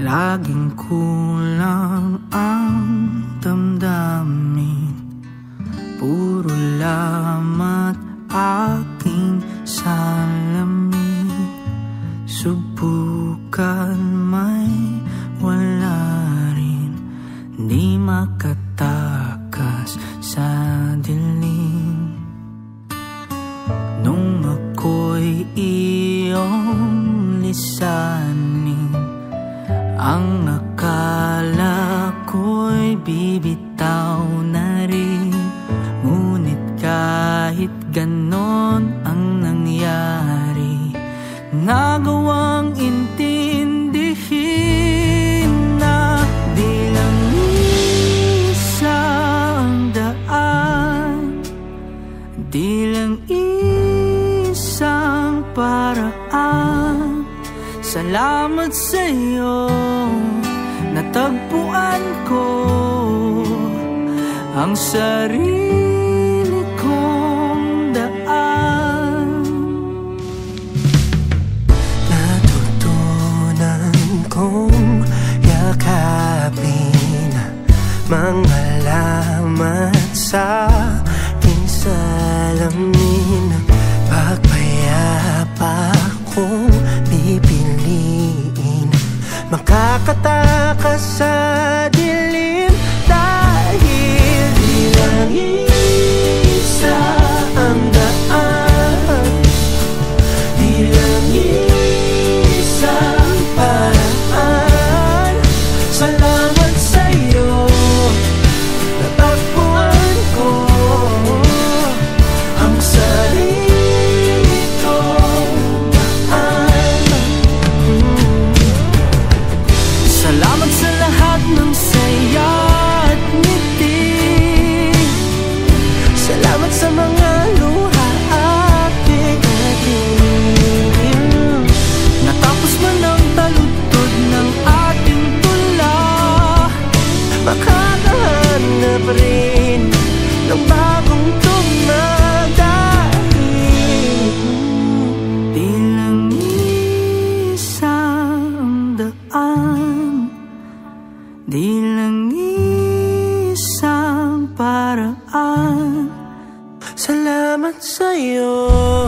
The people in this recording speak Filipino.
Laging kulang ang damdamin, puro lamat aking salamin. Subukan may wala rin, di makatakas sa dilim. Nung ako'y iyong lisanin, ang akala ko'y bibitaw na rin. Ngunit kahit ganon ang nangyari, nagawang intindihin na di lang isang daan, di lang isang paraan. Salamat sa'yo, natagpuan ko ang sarili kong daan. Natutunan kong yakapin mga lamat sa aking salamin. Pagpayapa kong pipiliin, makakatakas sa dilim. Dahil di lang isa ang daan, di lang isang paraan. Salamat sa'yo, natagpuan ko ang sarili kong daan. Salamat sa lahat ng saya at ngiti. Salamat sa mga luha aking naging. Natapos man ang taludtod ng ating tula, Makakahanap rin ng bagong tugma. Dahil di lang isang daan, di lang isang paraan. salamat sa'yo.